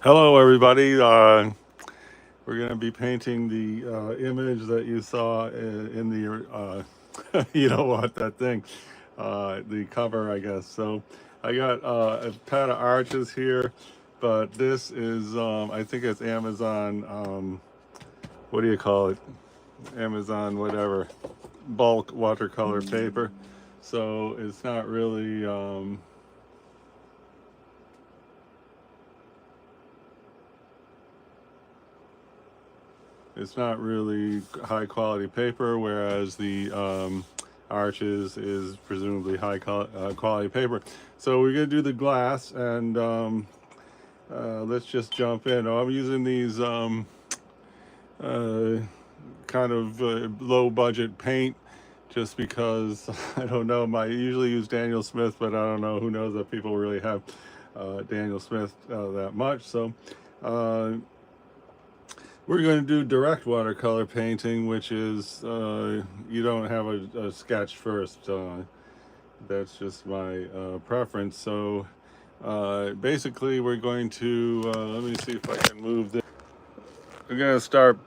Hello, everybody. We're going to be painting the image that you saw in the, you know what, that thing, the cover, I guess. So I got a pad of arches here, but this is, I think it's Amazon, what do you call it? Amazon, whatever, bulk watercolor paper. So it's not really, it's not really high quality paper, whereas the arches is presumably quality paper. So we're gonna do the glass, and let's just jump in. I'm using these uh, kind of low budget paint just because I don't know. I usually use Daniel Smith, but I don't know. Who knows if people really have Daniel Smith that much. So we're going to do direct watercolor painting, which is you don't have a sketch first. That's just my preference. So basically, we're going to let me see if I can move this. We're going to start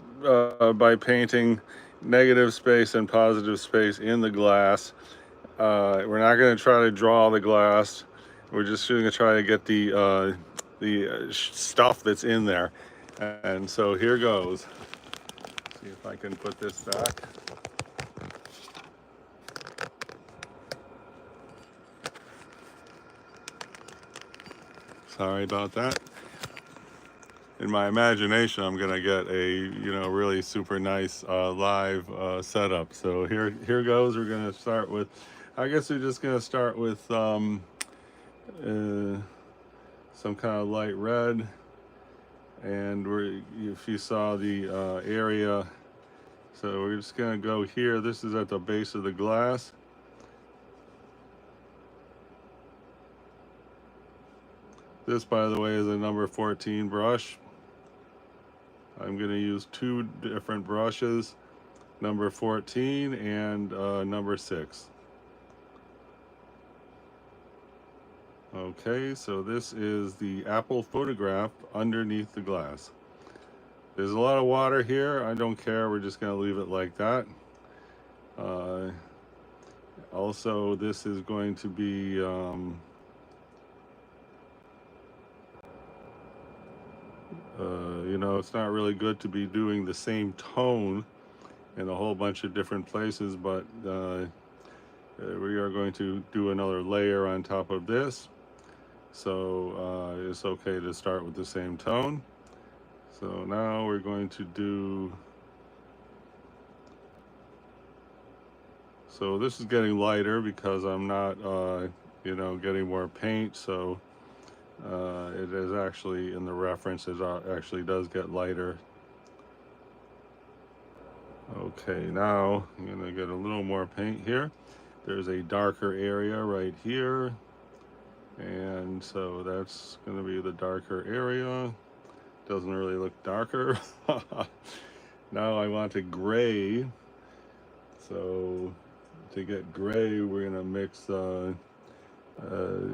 by painting negative space and positive space in the glass. We're not going to try to draw the glass. We're just going to try to get the stuff that's in there. And so here goes. See if I can put this back. Sorry about that. In my imagination, I'm gonna get a really super nice live setup. So here goes. We're gonna start with. I guess we're just gonna start with uh, some kind of light red, and if you saw the area. So we're just gonna go here. This is at the base of the glass. This, by the way, is a number 14 brush. I'm going to use two different brushes, number 14 and number 6. Okay, so this is the apple photograph underneath the glass. There's a lot of water here. I don't care. We're just going to leave it like that. Also, this is going to be it's not really good to be doing the same tone in a whole bunch of different places, but we are going to do another layer on top of this. So it's okay to start with the same tone. So now we're going to do, so this is getting lighter because I'm not, getting more paint. So it is actually in the reference, it actually does get lighter. Okay, now I'm gonna get a little more paint here. There's a darker area right here. And so that's gonna be the darker area. Doesn't really look darker. Now I want a gray. So to get gray, we're gonna mix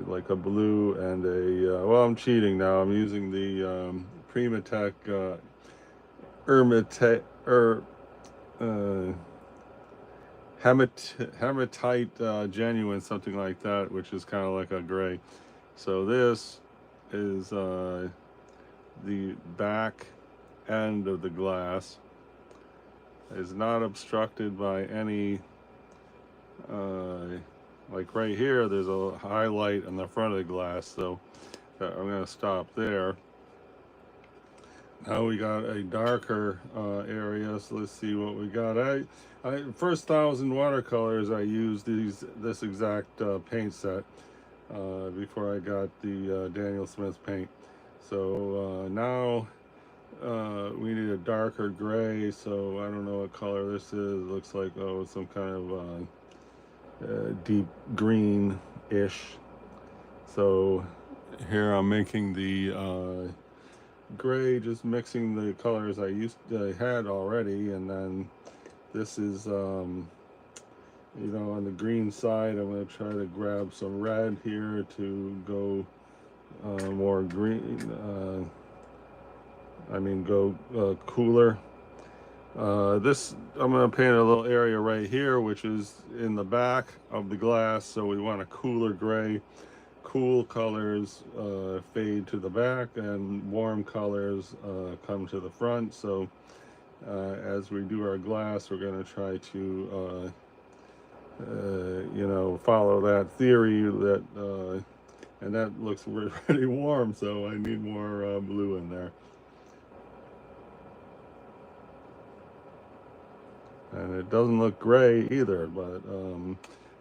like a blue and a, well, I'm cheating now. I'm using the Primatech uh, hematite genuine, something like that, which is kind of like a gray. So this is the back end of the glass. Is not obstructed by any, like right here, there's a highlight on the front of the glass, so I'm going to stop there. Now we got a darker area, so let's see what we got. First 1,000 watercolors, I used this exact paint set before I got the Daniel Smith paint. So now we need a darker gray, so I don't know what color this is. It looks like, oh, some kind of deep green-ish. So here I'm making the gray, just mixing the colors I had already, and then this is on the green side. I'm going to try to grab some red here to go more green. go cooler. This, I'm going to paint a little area right here, which is in the back of the glass. So we want a cooler gray. Cool colors fade to the back, and warm colors come to the front. So as we do our glass, we're going to try to follow that theory that, and that looks pretty warm, so I need more blue in there. And it doesn't look gray either, but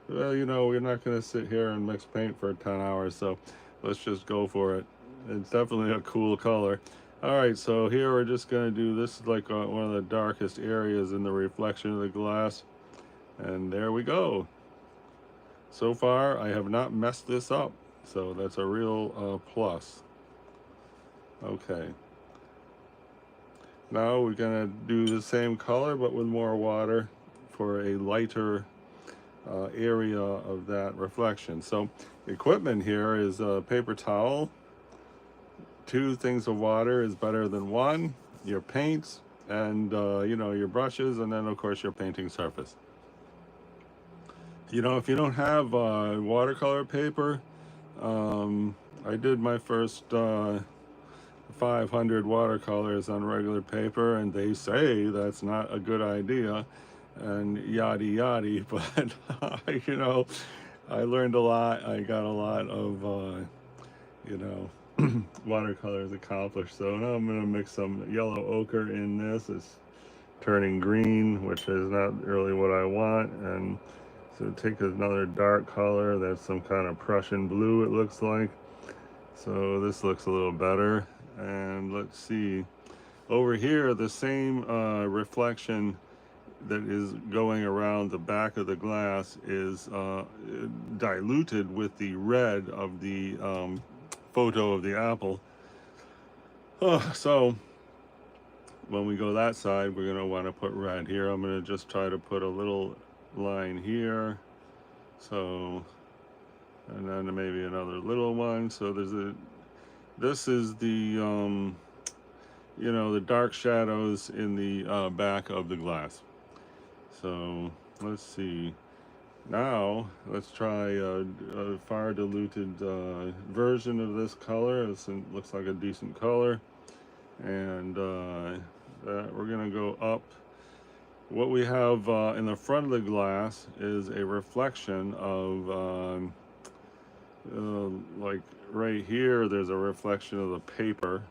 well, we're not going to sit here and mix paint for 10 hours, so let's just go for it. It's definitely a cool color. All right, so here we're just going to do this, is like one of the darkest areas in the reflection of the glass. And there we go. So far, I have not messed this up, so that's a real plus. Okay. Now we're going to do the same color, but with more water for a lighter area of that reflection. So equipment here is a paper towel. 2 things of water is better than 1. Your paints and your brushes, and then of course your painting surface. If you don't have watercolor paper, I did my first 500 watercolors on regular paper, and they say that's not a good idea, and yada yada. But I learned a lot. I got a lot of watercolors accomplished. So now I'm gonna mix some yellow ochre in this. It's turning green, which is not really what I want. And so take another dark color. That's some kind of Prussian blue, it looks like. So this looks a little better. And let's see, over here, the same reflection that is going around the back of the glass is diluted with the red of the photo of the apple. So when we go that side, we're going to want to put red here. I'm going to just try to put a little line here. So, and then maybe another little one. So this is the the dark shadows in the back of the glass. So let's see. Now let's try a far diluted version of this color. This looks like a decent color, and we're gonna go up. What we have in the front of the glass is a reflection of like right here. There's a reflection of the paper.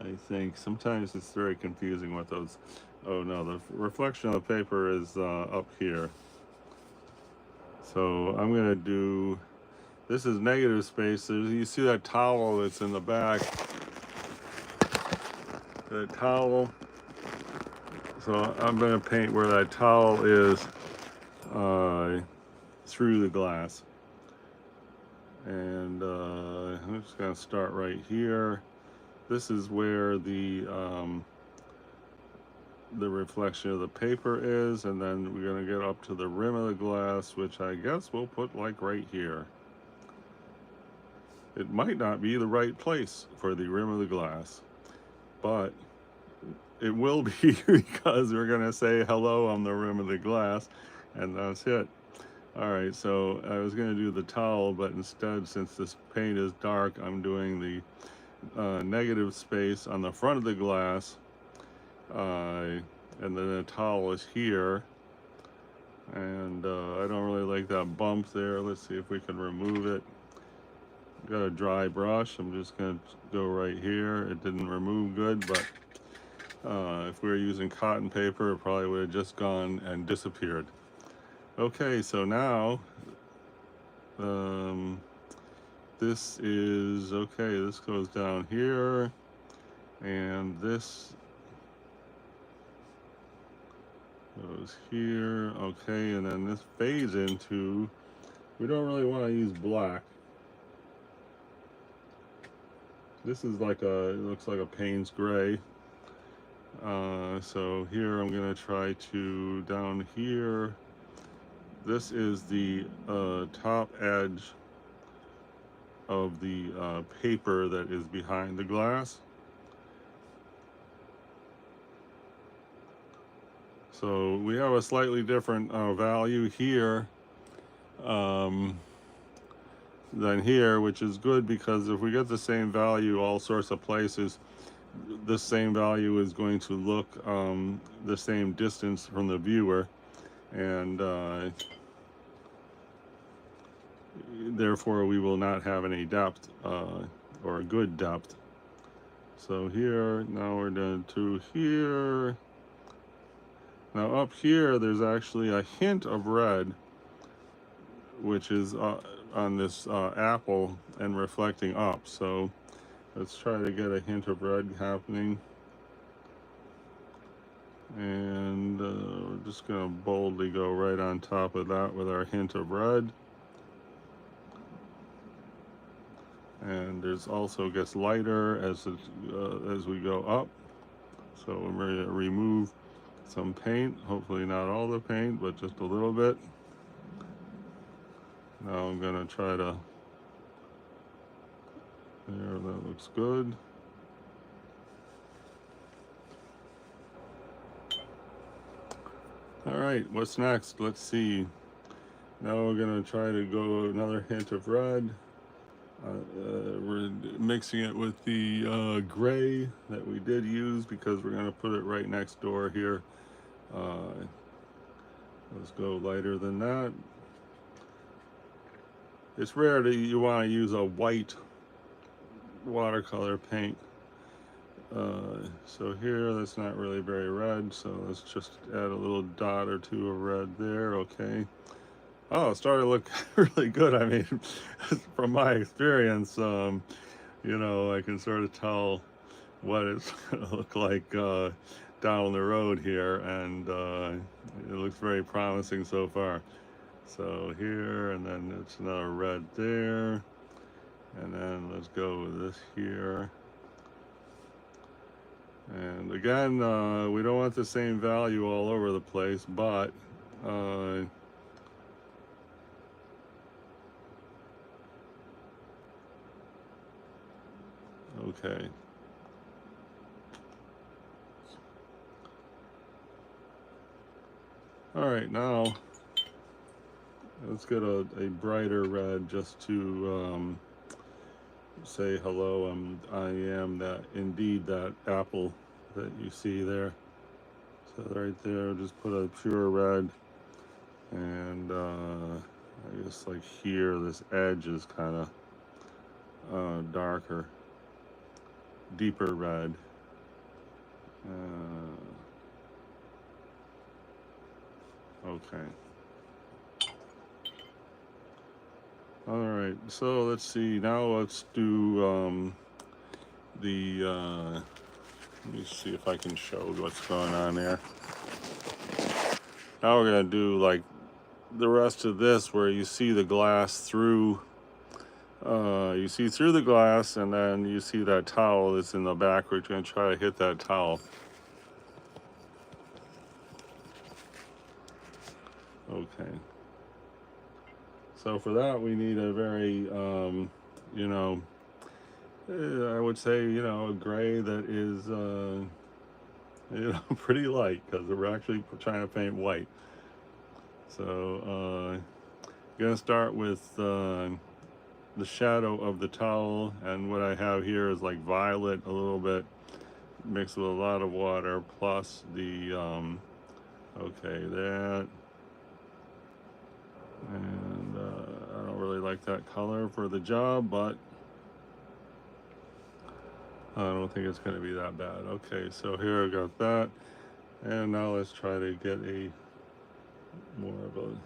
I think sometimes it's very confusing with those. Oh no, the reflection of the paper is up here. So I'm gonna do, this is negative space. You see that towel that's in the back, the towel. So I'm gonna paint where that towel is through the glass. And I'm just gonna start right here. This is where the reflection of the paper is, and then we're going to get up to the rim of the glass, which I guess we'll put like right here. It might not be the right place for the rim of the glass, but it will be because we're going to say hello on the rim of the glass, and that's it. All right, so I was going to do the towel, but instead, since this paint is dark, I'm doing the negative space on the front of the glass. And then the towel is here, and I don't really like that bump there. Let's see if we can remove it. Got a dry brush. I'm just gonna go right here. It didn't remove good, but if we were using cotton paper, it probably would have just gone and disappeared. Okay, so now this is okay. This goes down here, and this goes here. Okay, and then this fades into, we don't really want to use black. This is like it looks like a Payne's gray. So here I'm gonna try to, down here, this is the top edge of the paper that is behind the glass. So we have a slightly different value here than here, which is good, because if we get the same value all sorts of places, the same value is going to look the same distance from the viewer, and therefore we will not have any depth or a good depth. So here, now we're down to here. Now up here, there's actually a hint of red, which is on this apple and reflecting up. So let's try to get a hint of red happening. And we're just going to boldly go right on top of that with our hint of red. And there's also gets lighter as we go up. So we're going to remove some paint, hopefully not all the paint, but just a little bit. Now I'm going to try to, there, that looks good. All right, what's next? Let's see. Now we're going to try to go another hint of red. We're mixing it with the gray that we did use, because we're going to put it right next door here. Let's go lighter than that. It's rare that you want to use a white watercolor paint. So here, that's not really very red, so let's just add a little dot or two of red there. Okay. Oh, it started to look really good. I mean, from my experience, you know, I can sort of tell what it's going to look like down the road here, and it looks very promising so far. So here, and then it's another red there, and then let's go with this here. And again, we don't want the same value all over the place, but okay. All right, now let's get a brighter red just to say hello. I am that, indeed, that apple that you see there. So right there, just put a pure red, and I guess like here, this edge is kind of darker, deeper red. Okay. All right, so let's see, now let's do let me see if I can show what's going on there. Now we're gonna do like the rest of this, where you see the glass through, you see through the glass, and then you see that towel that's in the back. We're gonna try to hit that towel. Okay. So for that, we need a very, you know, I would say, you know, a gray that is, you know, pretty light, because we're actually trying to paint white. So, gonna start with the shadow of the towel, and what I have here is like violet a little bit, mixed with a lot of water, plus the, okay, that. And I don't really like that color for the job, but I don't think it's going to be that bad. Okay, so here I got that, and now let's try to get a more of a,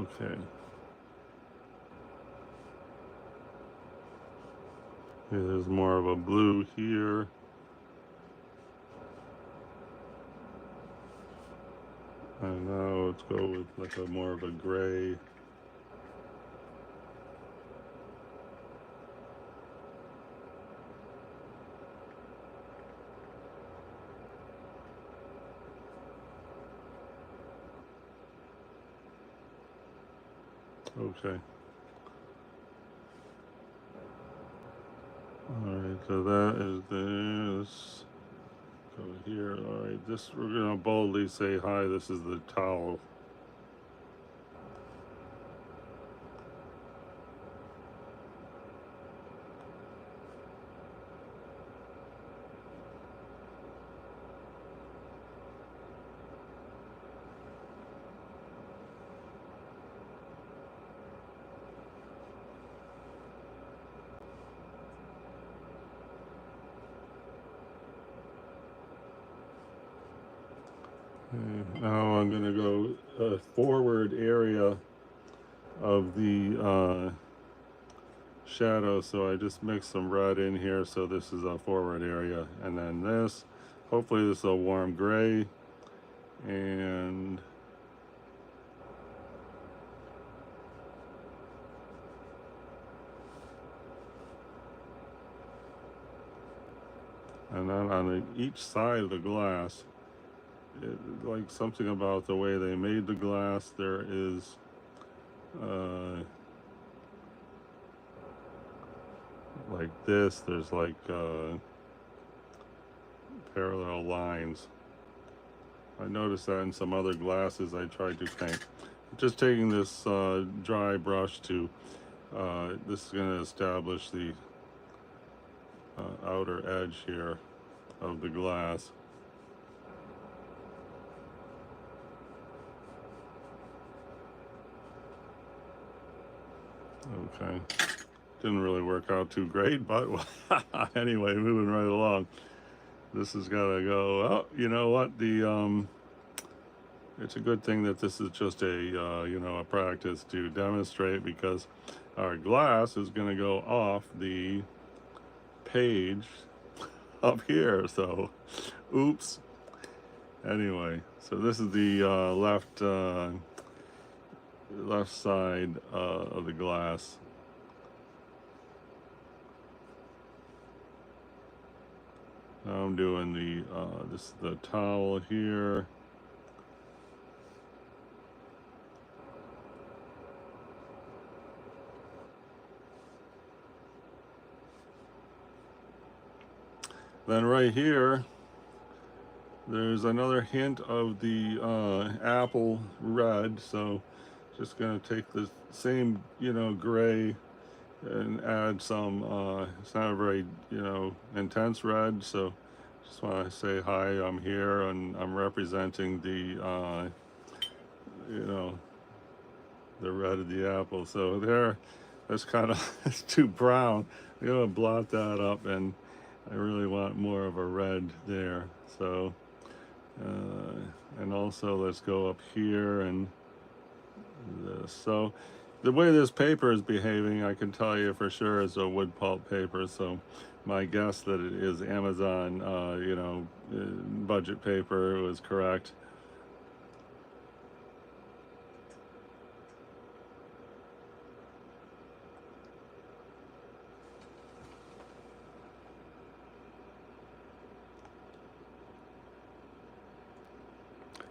okay. Yeah, there's more of a blue here. And now let's go with like a more of a gray. Okay. so that is this. Go here. All right, this we're gonna boldly say hi. This is the towel. Now I'm gonna go forward area of the shadow, so I just mixed some red in here, so this is a forward area, and then this, hopefully this is a warm gray, and then on each side of the glass, like something about the way they made the glass, there is like this, there's like parallel lines. I noticed that in some other glasses I tried to paint. Just taking this dry brush to, this is going to establish the outer edge here of the glass. Okay, didn't really work out too great, but anyway, moving right along. This has got to go. Oh, you know what? It's a good thing that this is just a a practice to demonstrate, because our glass is going to go off the page up here. So, oops. Anyway, so this is the left side of the glass. Now I'm doing the towel here. Then right here, there's another hint of the apple red. So just gonna take the same, gray, and add some, it's not a very, intense red. So just want to say hi, I'm here, and I'm representing the, the red of the apple. So there, that's kind of, it's too brown. I'm gonna blot that up, and I really want more of a red there. So, and also let's go up here and this. So the way this paper is behaving, I can tell you for sure is a wood pulp paper. So my guess that it is Amazon, budget paper was correct.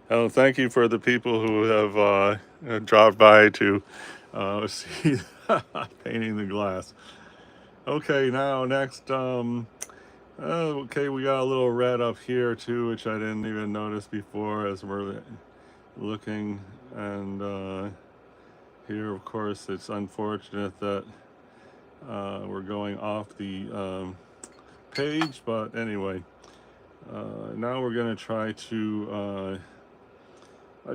Oh, thank you for the people who have dropped by to see painting the glass. Okay, now next, okay, we got a little red up here too, which I didn't even notice before as we're looking. And here, of course, it's unfortunate that we're going off the page, but anyway, now we're going to try to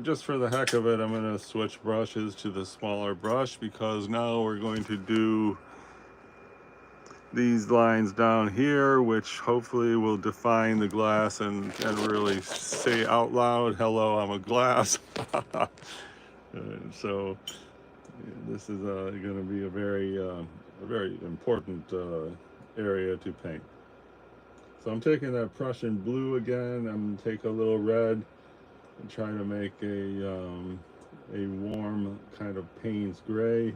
just for the heck of it, I'm going to switch brushes to the smaller brush, because now we're going to do these lines down here, which hopefully will define the glass and really say out loud, hello, I'm a glass. So this is going to be a very important area to paint. So I'm taking that Prussian blue again. I'm going to take a little red and trying to make a warm kind of Payne's gray,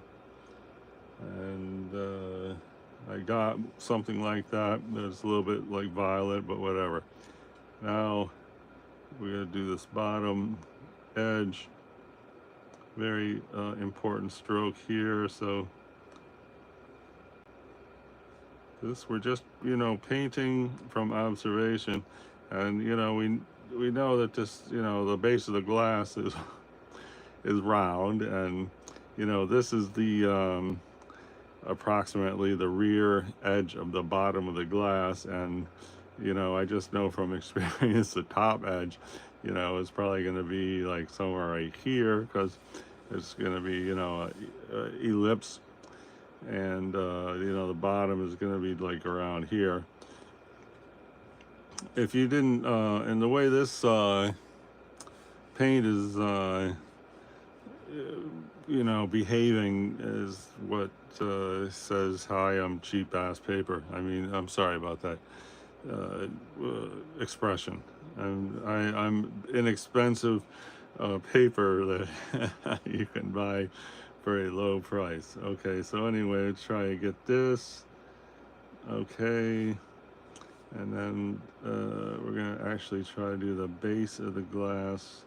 and I got something like that. That's a little bit like violet, but whatever. Now we're going to do this bottom edge, very important stroke here. So This we're just, painting from observation, and we know that this, the base of the glass is round, and this is the approximately the rear edge of the bottom of the glass, and I just know from experience the top edge, is probably going to be like somewhere right here, because it's going to be a ellipse, and the bottom is going to be like around here. If you didn't, and the way this paint is behaving is what says, "Hi, I'm cheap ass paper." I mean, I'm sorry about that expression. I'm inexpensive paper that you can buy for a low price. Okay, so anyway, let's try to get this. Okay, and then we're gonna actually try to do the base of the glass.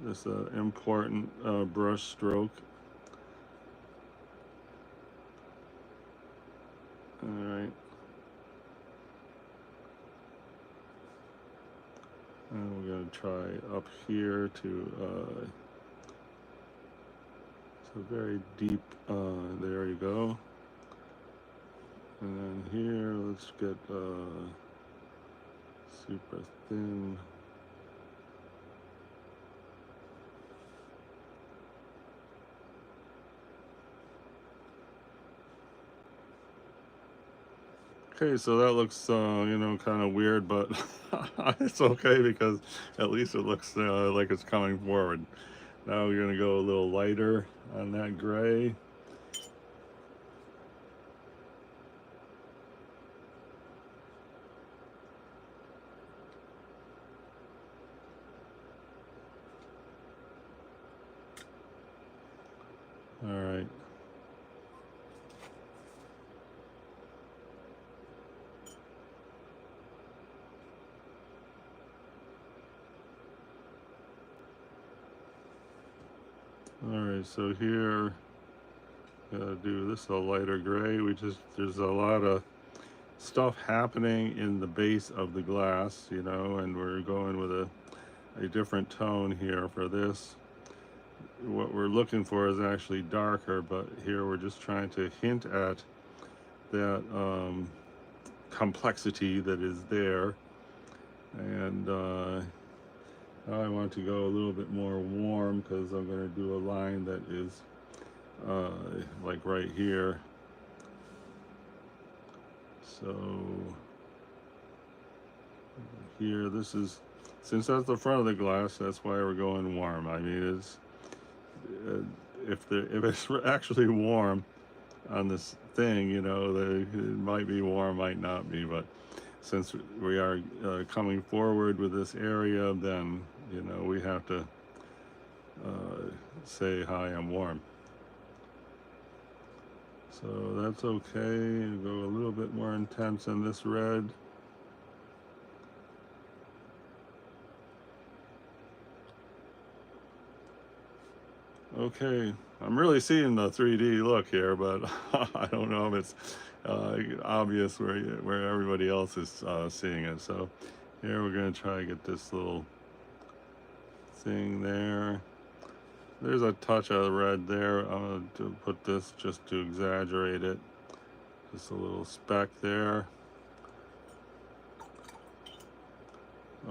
This important brush stroke. All right. And we're going to try up here to, so very deep, there you go. And then here, let's get super thin. Okay, so that looks, kind of weird, but it's okay, because at least it looks like it's coming forward. Now we're going to go a little lighter on that gray. All right. All right, so here, gotta do this a lighter gray. There's a lot of stuff happening in the base of the glass, and we're going with a different tone here for this. What we're looking for is actually darker, but here we're just trying to hint at that complexity that is there. And now I want to go a little bit more warm, because I'm going to do a line that is like right here. So here, since that's the front of the glass, that's why we're going warm. I mean, it's if it's actually warm on this thing, it might be warm, might not be, but since we are coming forward with this area, then we have to say, "Hi, I'm warm." So that's okay. Go a little bit more intense in this red. Okay, I'm really seeing the 3D look here, but I don't know if it's obvious where everybody else is seeing it. So here we're going to try to get this little thing there. There's a touch of red there. I'm going to put this just to exaggerate it. Just a little speck there.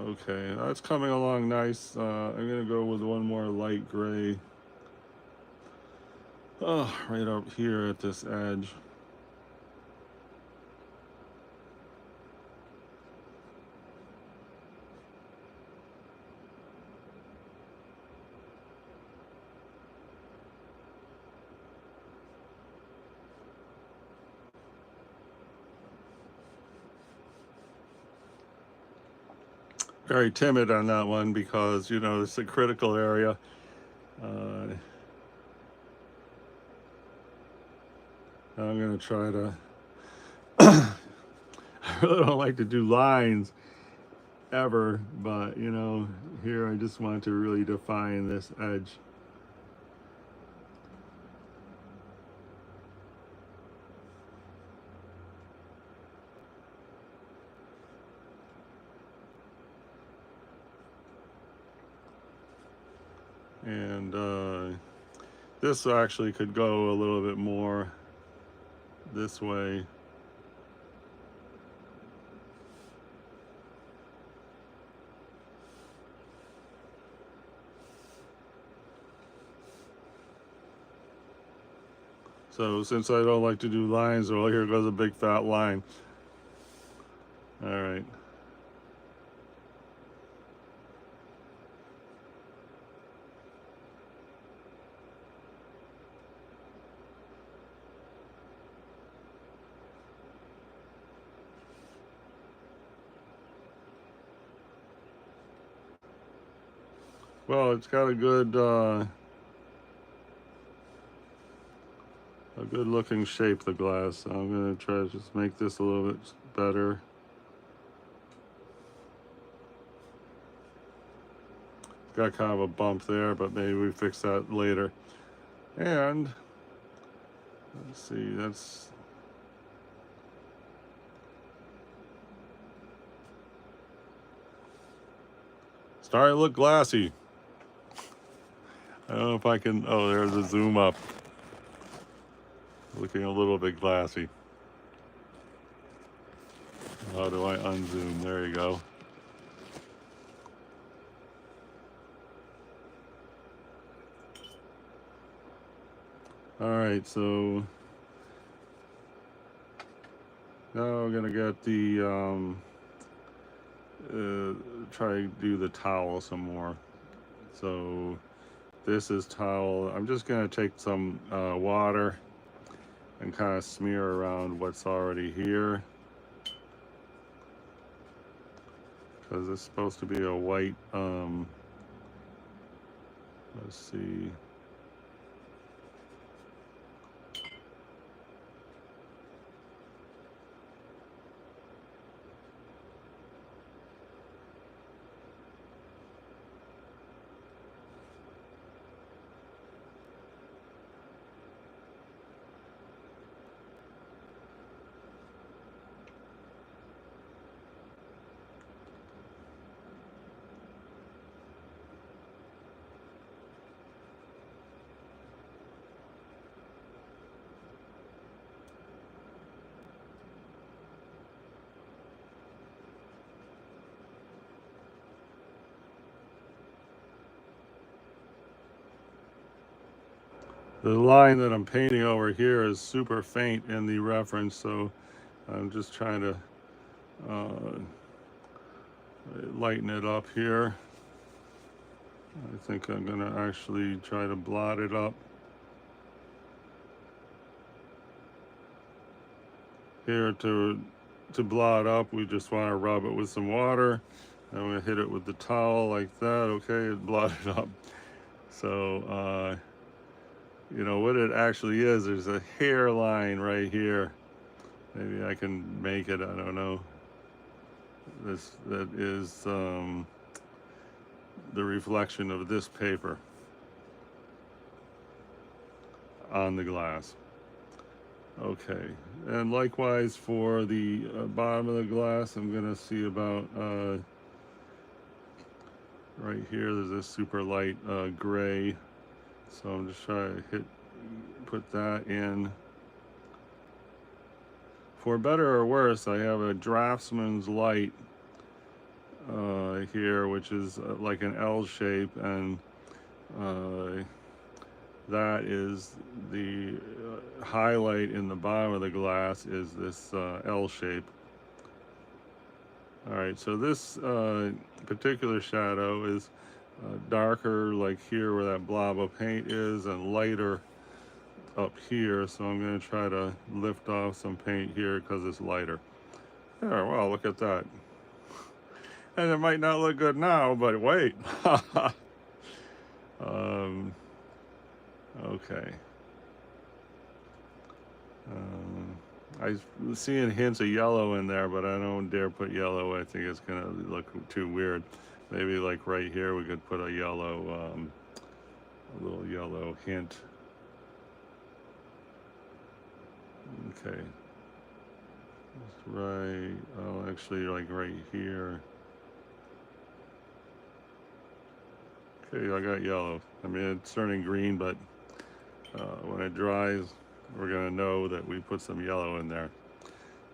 Okay, that's coming along nice. I'm going to go with one more light gray. Oh, right up here at this edge. Very timid on that one, because it's a critical area. I'm gonna try to I really don't like to do lines ever, but here I just want to really define this edge. And this actually could go a little bit more this way. So since I don't like to do lines, well, here goes a big fat line. All right. Well, it's got a good looking shape, the glass. So I'm gonna try to just make this a little bit better. It's got kind of a bump there, but maybe we fix that later. And let's see, that's starting to look glassy. I don't know if I can, oh, there's a zoom up. Looking a little bit glassy. How do I unzoom? There you go. All right, so now we're gonna get the, try to do the towel some more. So this is towel. I'm just gonna take some water and kind of smear around what's already here, because it's supposed to be a white, let's see. The line that I'm painting over here is super faint in the reference, so I'm just trying to lighten it up here. I think I'm gonna actually try to blot it up. Here to blot up, we just want to rub it with some water. I'm gonna hit it with the towel like that. Okay, it blotted up. So you know what it actually is, there's a hairline right here. Maybe I can make it, I don't know. That is the reflection of this paper on the glass. Okay, and likewise for the bottom of the glass, I'm gonna see about right here, there's a super light gray. So I'm just trying to put that in. For better or worse, I have a draftsman's light here, which is like an L shape, and that is the highlight in the bottom of the glass is this L shape. All right, so this particular shadow is darker, like here where that blob of paint is, and lighter up here. So I'm going to try to lift off some paint here because it's lighter. There, well, look at that. And it might not look good now, but wait. Okay. I'm seeing hints of yellow in there, but I don't dare put yellow. I think it's gonna look too weird. Maybe like right here we could put a yellow, a little yellow hint. Okay. That's right. Oh, actually, like right here. Okay, I got yellow. I mean, it's turning green, but when it dries, we're gonna know that we put some yellow in there.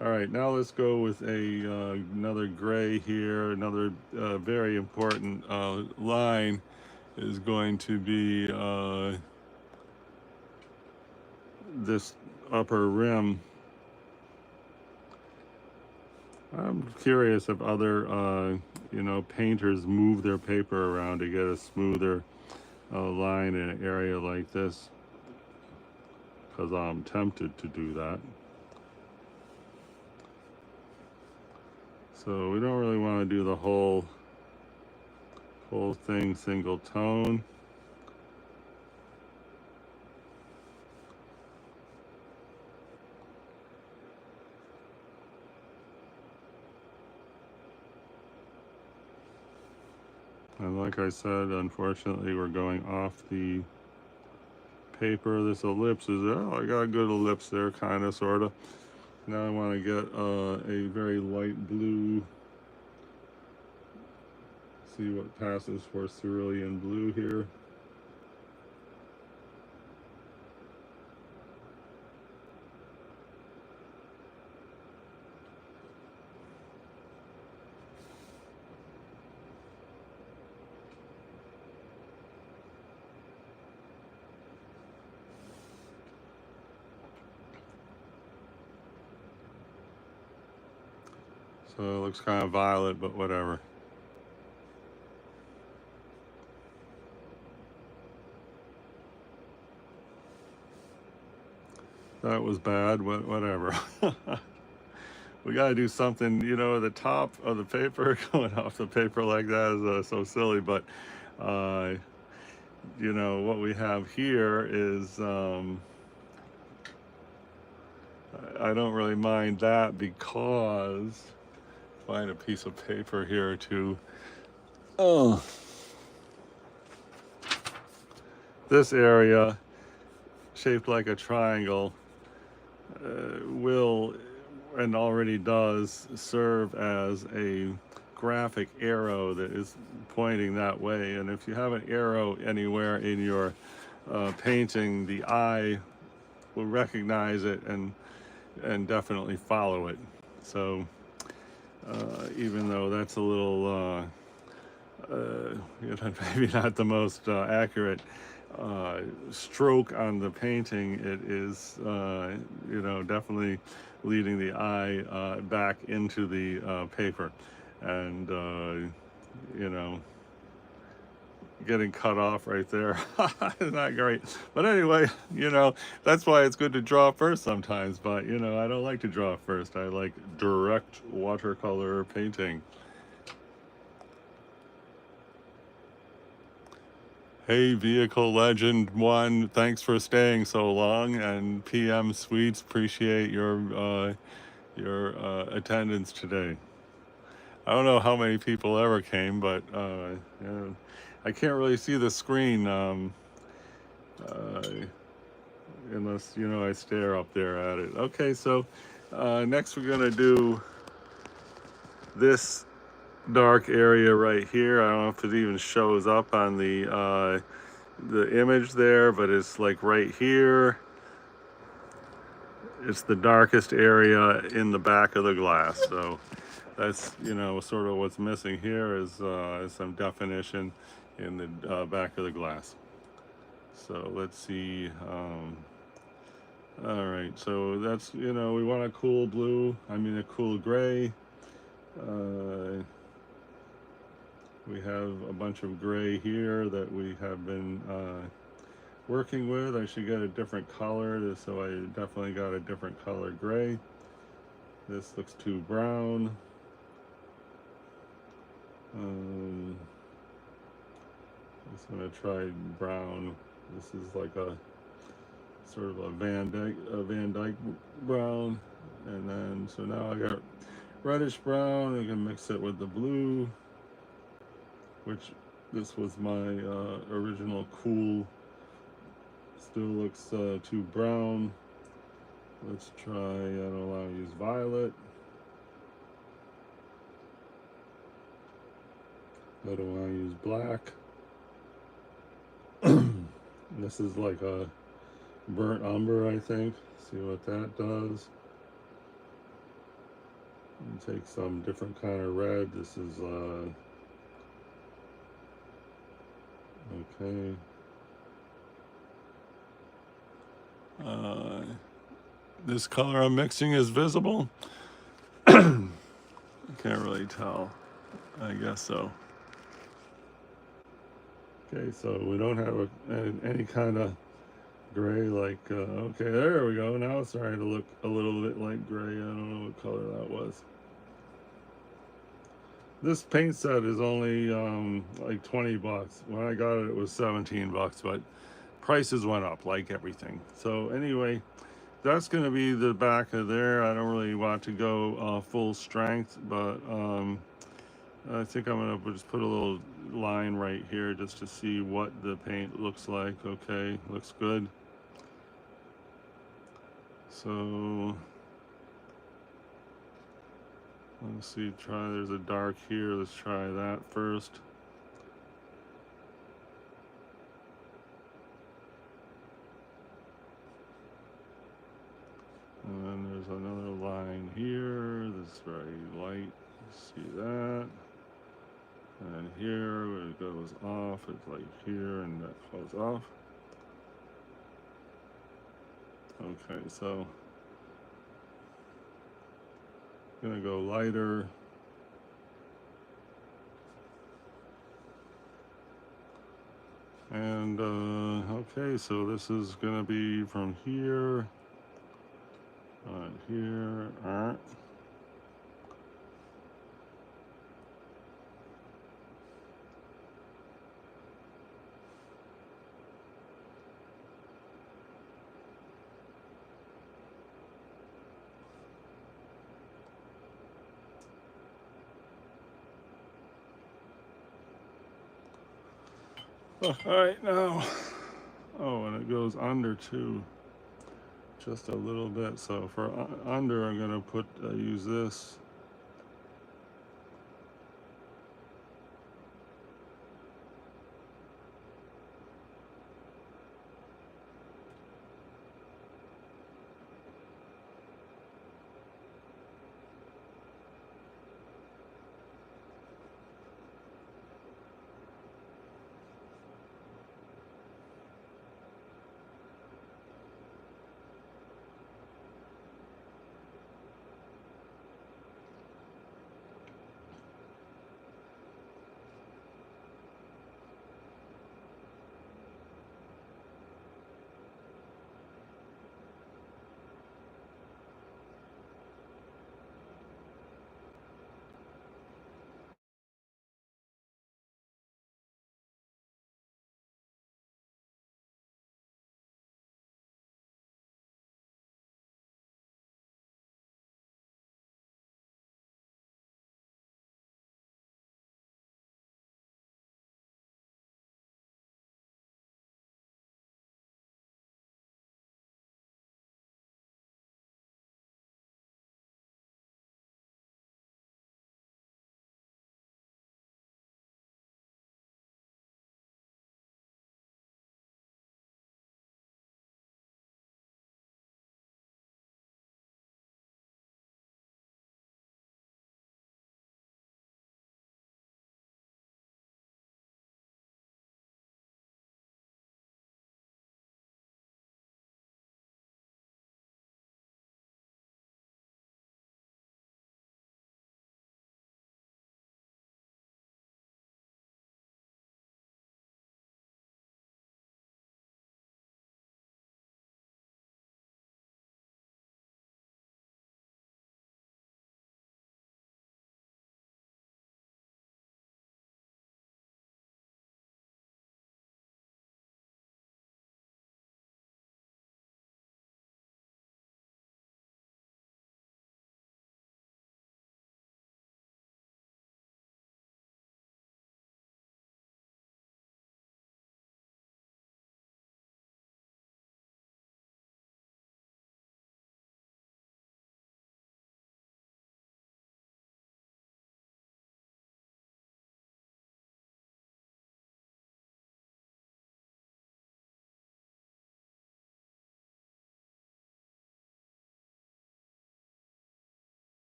All right, now let's go with another gray here. Another very important line is going to be this upper rim. I'm curious if other, painters move their paper around to get a smoother line in an area like this, because I'm tempted to do that. So we don't really want to do the whole thing single tone. And like I said, unfortunately, we're going off the paper. This ellipse is, oh, I got a good ellipse there, kind of, sort of. Now I want to get a very light blue. See what passes for cerulean blue here. So it looks kind of violet, but whatever. That was bad, but whatever. We got to do something, the top of the paper, going off the paper like that is so silly, but, what we have here is, I don't really mind that because, find a piece of paper here to, this area, shaped like a triangle, will and already does serve as a graphic arrow that is pointing that way. And if you have an arrow anywhere in your painting, the eye will recognize it and definitely follow it. So even though that's a little maybe not the most accurate stroke on the painting, it is definitely leading the eye back into the paper, and getting cut off right there is not great. But anyway, that's why it's good to draw first sometimes. But I don't like to draw first. I like direct watercolor painting. Hey, Vehicle Legend 1, thanks for staying so long, and PM Sweets, appreciate your attendance today. I don't know how many people ever came, but I can't really see the screen unless I stare up there at it. Okay, so next we're gonna do this dark area right here. I don't know if it even shows up on the image there, but it's like right here. It's the darkest area in the back of the glass. So that's sort of what's missing here is some definition in the back of the glass. So let's see. All right, so that's we want a cool blue. I mean a cool gray. We have a bunch of gray here that we have been working with. I should get a different color, so I definitely got a different color gray. This looks too brown. I'm just gonna try brown. This is like a sort of a Van Dyke brown, and then so now I got reddish brown. I can mix it with the blue, which this was my original cool. Still looks too brown. Let's try, I don't want to use violet. I don't want to use black. This is like a burnt umber, I think. See what that does. And take some different kind of red. This is okay. This color I'm mixing is visible. Can't really tell. I guess so. Okay, so we don't have any kind of gray like, okay, there we go. Now it's starting to look a little bit like gray. I don't know what color that was. This paint set is only like 20 bucks. When I got it, it was 17 bucks, but prices went up like everything. So anyway, that's going to be the back of there. I don't really want to go full strength, but I think I'm going to just put a little line right here just to see what the paint looks like. Okay, looks good. So let's see, there's a dark here. Let's try that first. And then there's another line here that's very light. See that? And here, where it goes off, it's like here, and that goes off. Okay, so I'm gonna go lighter. And okay, so this is gonna be from here, here, all right, now, oh, and it goes under too, just a little bit. So for under, I'm gonna use this.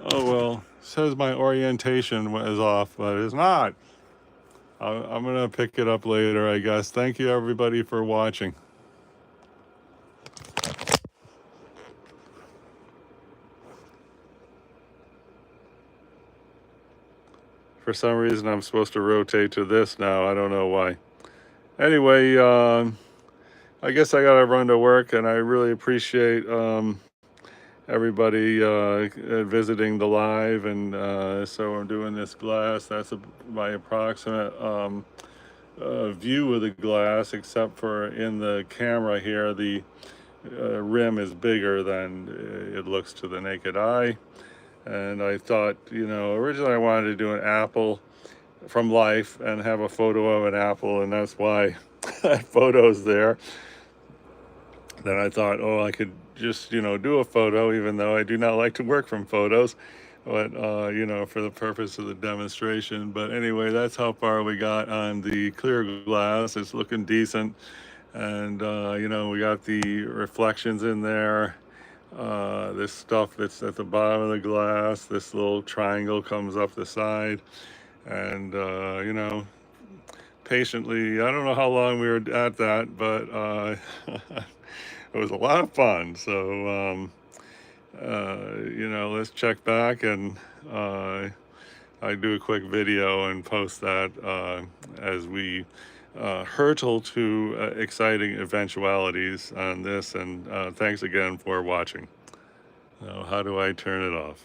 Oh well, says my orientation is off, but it's not. I'm gonna pick it up later, I guess. Thank you everybody for watching. For some reason, I'm supposed to rotate to this now. I don't know why. Anyway, I guess I gotta run to work, and I really appreciate everybody visiting the live. And so I'm doing this glass. That's my approximate view of the glass, except for in the camera here, the rim is bigger than it looks to the naked eye. And I thought, originally I wanted to do an apple from life and have a photo of an apple, and that's why that photo's there. Then I thought, oh, I could just, do a photo, even though I do not like to work from photos, but, for the purpose of the demonstration. But anyway, that's how far we got on the clear glass. It's looking decent. And, we got the reflections in there. This stuff that's at the bottom of the glass, this little triangle comes up the side. And, patiently, I don't know how long we were at that, but it was a lot of fun. So, let's check back, and I do a quick video and post that as we hurtle to exciting eventualities on this. And thanks again for watching. Now, how do I turn it off?